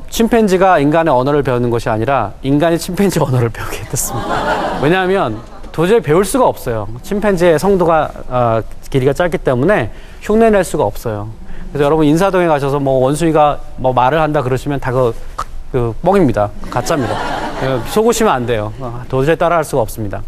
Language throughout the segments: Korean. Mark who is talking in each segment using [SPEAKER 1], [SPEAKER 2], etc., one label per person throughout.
[SPEAKER 1] 침팬지가 인간의 언어를 배우는 것이 아니라 인간이 침팬지 언어를 배우게 됐습니다. 왜냐하면 도저히 배울 수가 없어요. 침팬지의 성도가 길이가 짧기 때문에 흉내낼 수가 없어요. 그래서 여러분 인사동에 가셔서 뭐 원숭이가 뭐 말을 한다 그러시면 다 그 뻥입니다. 가짜입니다. 속으시면 안 돼요. 도저히 따라할 수가 없습니다.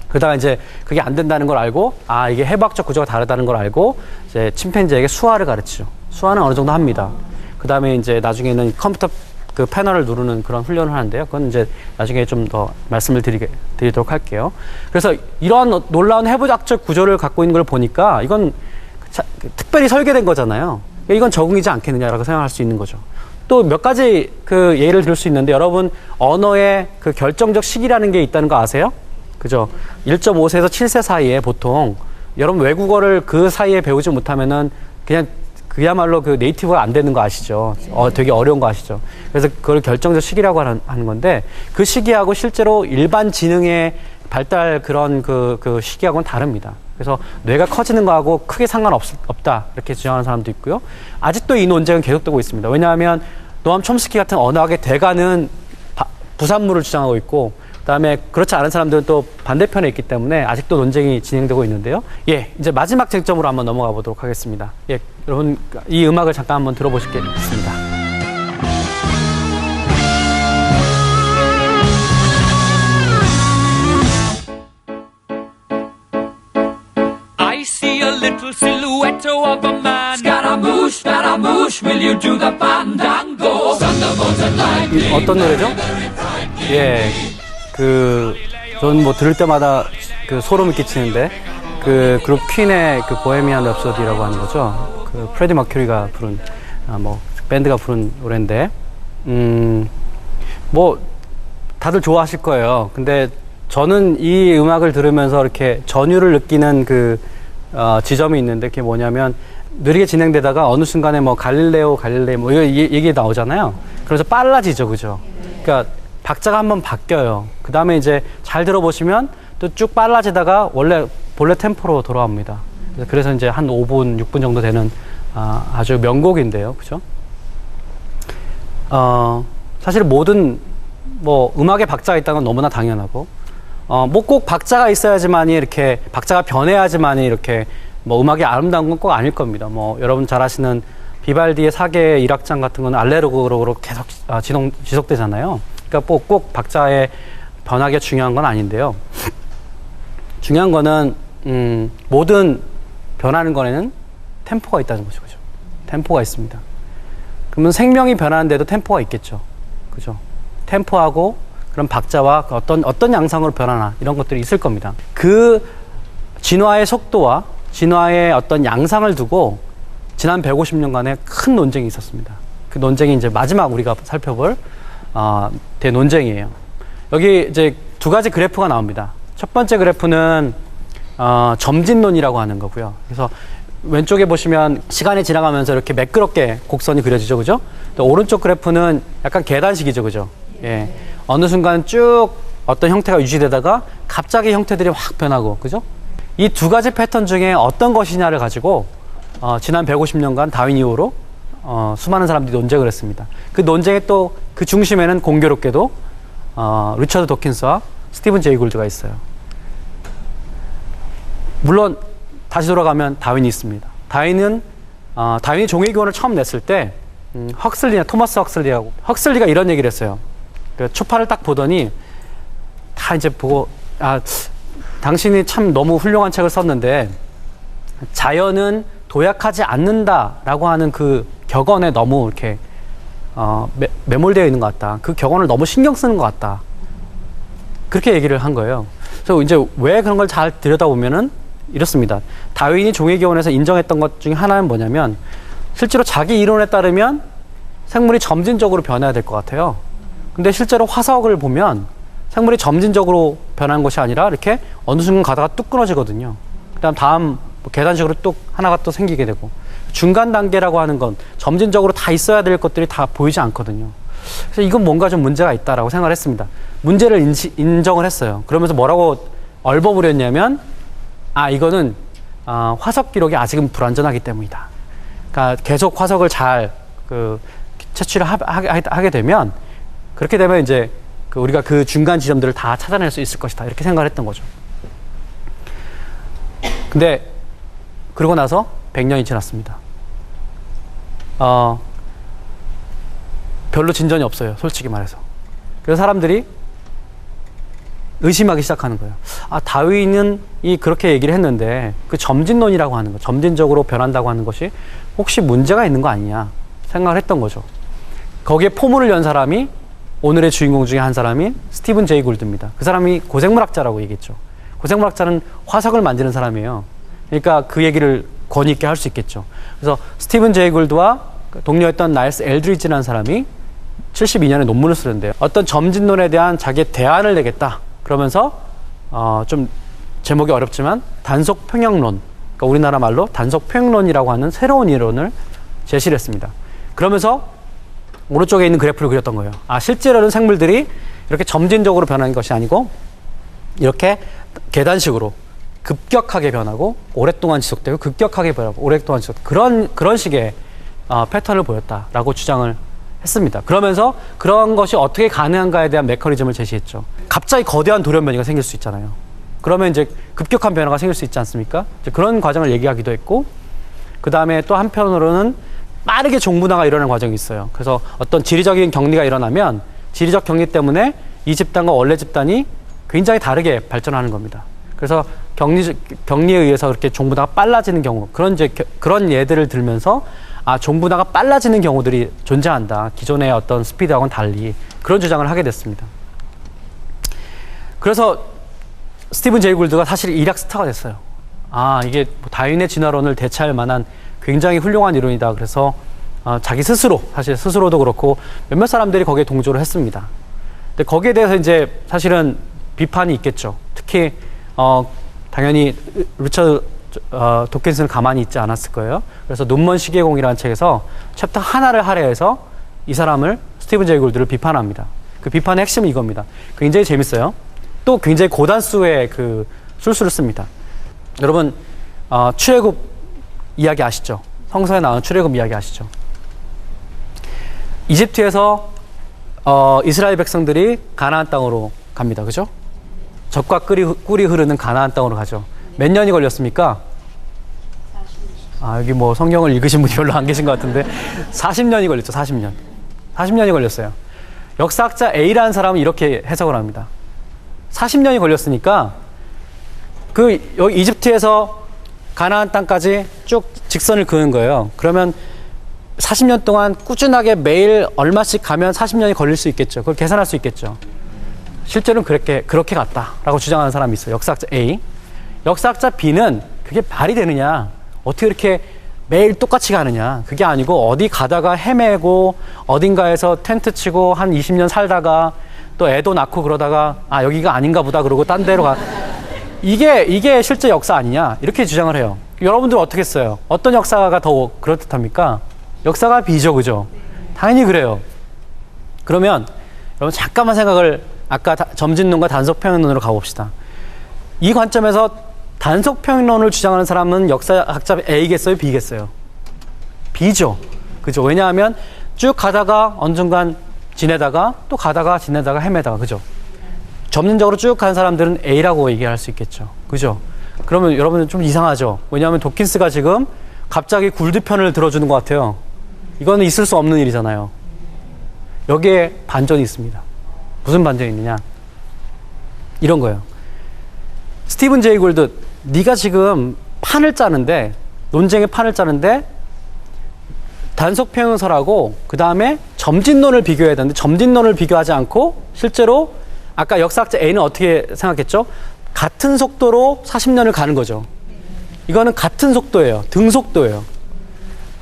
[SPEAKER 1] 그러다가 이제 그게 안 된다는 걸 알고, 아, 이게 해부학적 구조가 다르다는 걸 알고, 이제 침팬지에게 수화를 가르치죠. 수화는 어느 정도 합니다. 그 다음에 이제 나중에는 컴퓨터 그 패널을 누르는 그런 훈련을 하는데요. 그건 이제 나중에 좀 더 말씀을 드리도록 할게요. 그래서 이러한 놀라운 해부학적 구조를 갖고 있는 걸 보니까 이건 특별히 설계된 거잖아요. 이건 적응이지 않겠느냐라고 생각할 수 있는 거죠. 또 몇 가지 그 예를 들을 수 있는데, 여러분 언어의 그 결정적 시기라는 게 있다는 거 아세요? 그죠? 1.5세에서 7세 사이에 보통 여러분 외국어를 그 사이에 배우지 못하면은 그냥 그야말로 그 네이티브가 안 되는 거 아시죠? 되게 어려운 거 아시죠? 그래서 그걸 결정적 시기라고 하는 건데, 그 시기하고 실제로 일반 지능의 발달 그런 그 시기하고는 다릅니다. 그래서 뇌가 커지는 거하고 크게 상관없다 이렇게 주장하는 사람도 있고요. 아직도 이 논쟁은 계속되고 있습니다. 왜냐하면 노암 촘스키 같은 언어학의 대가는 부산물을 주장하고 있고, 그다음에 그렇지 않은 사람들은 또 반대편에 있기 때문에 아직도 논쟁이 진행되고 있는데요. 예, 이제 마지막 쟁점으로 한번 넘어가 보도록 하겠습니다. 예, 여러분 이 음악을 잠깐 한번 들어보시겠습니다.
[SPEAKER 2] I see a little silhouette of a man. Scaramouche, Scaramouche, will you do the fandango? Thunderbolts and lightning.
[SPEAKER 1] 어떤 노래죠? 예, 저는 뭐 들을 때마다 그 소름이 끼치는데, 그 그룹 퀸의 그 보헤미안 랩소디라고 하는 거죠. 그 프레디 머큐리가 부른, 뭐 밴드가 부른 노래인데, 뭐 다들 좋아하실 거예요. 근데 저는 이 음악을 들으면서 이렇게 전율을 느끼는 지점이 있는데, 그게 뭐냐면, 느리게 진행되다가 어느 순간에 뭐 갈릴레오 뭐 이거 얘기 나오잖아요. 그래서 빨라지죠, 그죠? 그러니까 박자가 한번 바뀌어요. 그 다음에 이제 잘 들어보시면 또 쭉 빨라지다가 본래 템포로 돌아옵니다. 그래서 이제 한 5분, 6분 정도 되는 아주 명곡인데요, 그죠? 사실 모든 뭐 음악에 박자가 있다는 건 너무나 당연하고, 뭐 꼭 박자가 있어야지만이 이렇게 박자가 변해야지만이 이렇게 뭐 음악이 아름다운 건 꼭 아닐 겁니다. 뭐 여러분 잘 아시는 비발디의 사계 1악장 같은 건 알레르고로 계속 지속되잖아요. 그러니까 꼭 박자의 변화가 중요한 건 아닌데요. 중요한 거는 모든 변하는 거에는 템포가 있다는 거죠, 그죠? 템포가 있습니다. 그러면 생명이 변하는데도 템포가 있겠죠, 그죠? 템포하고 그런 박자와 어떤 양상으로 변하나 이런 것들이 있을 겁니다. 그 진화의 속도와 진화의 어떤 양상을 두고 지난 150년간의 큰 논쟁이 있었습니다. 그 논쟁이 이제 마지막 우리가 살펴볼 대논쟁이에요. 여기 이제 두 가지 그래프가 나옵니다. 첫 번째 그래프는 점진론이라고 하는 거고요. 그래서 왼쪽에 보시면 시간이 지나가면서 이렇게 매끄럽게 곡선이 그려지죠, 그죠? 또 오른쪽 그래프는 약간 계단식이죠, 그죠? 예. 어느 순간 쭉 어떤 형태가 유지되다가 갑자기 형태들이 확 변하고, 그죠? 이 두 가지 패턴 중에 어떤 것이냐를 가지고 지난 150년간 다윈 이후로 수많은 사람들이 논쟁을 했습니다. 그 논쟁의 또 그 중심에는 공교롭게도 리처드 도킨스와 스티븐 제이 굴드가 있어요. 물론 다시 돌아가면 다윈이 있습니다. 다윈이 종의 기원을 처음 냈을 때 토마스 헉슬리가 이런 얘기를 했어요. 그 초파를 딱 보더니 다 이제 보고, 당신이 참 너무 훌륭한 책을 썼는데 자연은 도약하지 않는다라고 하는 그 격언에 너무 이렇게 매몰되어 있는 것 같다. 그 격언을 너무 신경 쓰는 것 같다. 그렇게 얘기를 한 거예요. 그래서 이제 왜 그런 걸 잘 들여다보면은 이렇습니다. 다윈이 종의 기원에서 인정했던 것 중에 하나는 뭐냐면, 실제로 자기 이론에 따르면 생물이 점진적으로 변해야 될 것 같아요. 근데 실제로 화석을 보면 생물이 점진적으로 변하는 것이 아니라 이렇게 어느 순간 가다가 뚝 끊어지거든요. 그다음 뭐 계단식으로 뚝 하나가 또 생기게 되고, 중간 단계라고 하는 건 점진적으로 다 있어야 될 것들이 다 보이지 않거든요. 그래서 이건 뭔가 좀 문제가 있다라고 생각을 했습니다. 문제를 인정을 했어요. 그러면서 뭐라고 얼버무렸냐면, 이거는 화석 기록이 아직은 불완전하기 때문이다. 그러니까 계속 화석을 잘 채취를 하게 되면 그렇게 되면 이제 우리가 그 중간 지점들을 다 찾아낼 수 있을 것이다. 이렇게 생각을 했던 거죠. 근데 그러고 나서 100년이 지났습니다. 별로 진전이 없어요. 솔직히 말해서. 그래서 사람들이 의심하기 시작하는 거예요. 다윈은 그렇게 얘기를 했는데 그 점진론이라고 하는 거, 점진적으로 변한다고 하는 것이 혹시 문제가 있는 거 아니냐 생각을 했던 거죠. 거기에 포문을 연 사람이 오늘의 주인공 중에 한 사람인 스티븐 제이 골드입니다. 그 사람이 고생물학자라고 얘기했죠. 고생물학자는 화석을 만지는 사람이에요. 그러니까 그 얘기를 권위 있게 할 수 있겠죠. 그래서 스티븐 제이 골드와 동료였던 나일스 엘드리지라는 사람이 72년에 논문을 쓰는데요. 어떤 점진론에 대한 자기의 대안을 내겠다. 그러면서 좀 제목이 어렵지만 단속 평형론, 그러니까 우리나라 말로 단속 평형론이라고 하는 새로운 이론을 제시를 했습니다. 그러면서 오른쪽에 있는 그래프를 그렸던 거예요. 실제로는 생물들이 이렇게 점진적으로 변하는 것이 아니고 이렇게 계단식으로 급격하게 변하고 오랫동안 지속되고 급격하게 변하고 오랫동안 지속되고 그런 식의 패턴을 보였다라고 주장을 했습니다. 그러면서 그런 것이 어떻게 가능한가에 대한 메커니즘을 제시했죠. 갑자기 거대한 돌연변이가 생길 수 있잖아요. 그러면 이제 급격한 변화가 생길 수 있지 않습니까? 이제 그런 과정을 얘기하기도 했고, 그 다음에 또 한편으로는 빠르게 종분화가 일어나는 과정이 있어요. 그래서 어떤 지리적인 격리가 일어나면 지리적 격리 때문에 이 집단과 원래 집단이 굉장히 다르게 발전하는 겁니다. 그래서 격리에 의해서 그렇게 종분화가 빨라지는 경우, 그런 예들을 들면서 종분화가 빨라지는 경우들이 존재한다. 기존의 어떤 스피드하고는 달리 그런 주장을 하게 됐습니다. 그래서 스티븐 제이 골드가 사실 일약 스타가 됐어요. 이게 다윈의 진화론을 대체할 만한 굉장히 훌륭한 이론이다. 그래서 자기 스스로도 그렇고 몇몇 사람들이 거기에 동조를 했습니다. 근데 거기에 대해서 이제 사실은 비판이 있겠죠. 특히 당연히 리처드 도킨슨은 가만히 있지 않았을 거예요. 그래서 눈먼 시계공이라는 책에서 챕터 하나를 할애해서 이 사람을 스티븐 제이 골드를 비판합니다. 그 비판의 핵심은 이겁니다. 굉장히 재밌어요. 또 굉장히 고단수의 그 술수를 씁니다. 여러분 출애굽 이야기 아시죠? 성서에 나오는 출애굽 이야기 아시죠? 이집트에서 이스라엘 백성들이 가나안 땅으로 갑니다. 그죠? 젖과 꿀이 흐르는 가나안 땅으로 가죠. 몇 년이 걸렸습니까? 여기 뭐 성경을 읽으신 분이 별로 안 계신 것 같은데 40년이 걸렸죠. 40년이 걸렸어요. 역사학자 A라는 사람은 이렇게 해석을 합니다. 40년이 걸렸으니까 여기 이집트에서 가나안 땅까지 쭉 직선을 그은 거예요. 그러면 40년 동안 꾸준하게 매일 얼마씩 가면 40년이 걸릴 수 있겠죠. 그걸 계산할 수 있겠죠. 실제로는 그렇게 갔다라고 주장하는 사람이 있어요. 역사학자 A. 역사학자 B는 그게 말이 되느냐. 어떻게 이렇게 매일 똑같이 가느냐. 그게 아니고 어디 가다가 헤매고 어딘가에서 텐트 치고 한 20년 살다가 또 애도 낳고 그러다가 여기가 아닌가 보다 그러고 딴 데로 가. 이게 실제 역사 아니냐. 이렇게 주장을 해요. 여러분들 어떻게 했어요? 어떤 역사가 더 그럴듯합니까? 역사가 B죠. 그죠? 당연히 그래요. 그러면 여러분 잠깐만 생각을 아까 점진론과 단속평형론으로 가봅시다. 이 관점에서 단속평형론을 주장하는 사람은 역사학자 A겠어요? B겠어요? B죠. 그죠? 왜냐하면 쭉 가다가 어느 순간 지내다가 또 가다가 지내다가 헤매다가 그죠? 점진적으로 쭉 간 사람들은 A라고 얘기할 수 있겠죠. 그죠? 그러면 여러분은 좀 이상하죠? 왜냐하면 도킨스가 지금 갑자기 굴드 편을 들어주는 것 같아요. 이거는 있을 수 없는 일이잖아요. 여기에 반전이 있습니다. 무슨 반전이 있느냐? 이런 거예요. 스티븐 제이 골드, 네가 지금 논쟁의 판을 짜는데 단속평형설하고 그 다음에 점진론을 비교해야 되는데 점진론을 비교하지 않고 실제로 아까 역사학자 A는 어떻게 생각했죠? 같은 속도로 40년을 가는 거죠. 이거는 같은 속도예요. 등속도예요.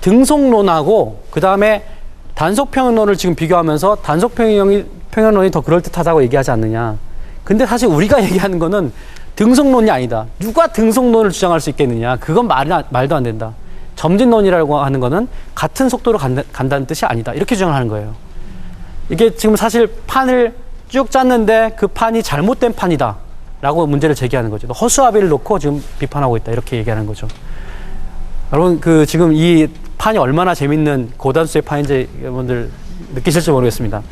[SPEAKER 1] 등속론하고 그 다음에 단속평형론을 지금 비교하면서 단속평형론이 더 그럴듯하다고 얘기하지 않느냐. 근데 사실 우리가 얘기하는 거는 등속론이 아니다. 누가 등속론을 주장할 수 있겠느냐. 그건 말도 안 된다. 점진론이라고 하는 거는 같은 속도로 간다는 뜻이 아니다. 이렇게 주장을 하는 거예요. 이게 지금 사실 판을 쭉 짰는데 그 판이 잘못된 판이다. 라고 문제를 제기하는 거죠. 허수아비를 놓고 지금 비판하고 있다. 이렇게 얘기하는 거죠. 여러분, 지금 이 판이 얼마나 재밌는 고단수의 판인지 여러분들 느끼실지 모르겠습니다.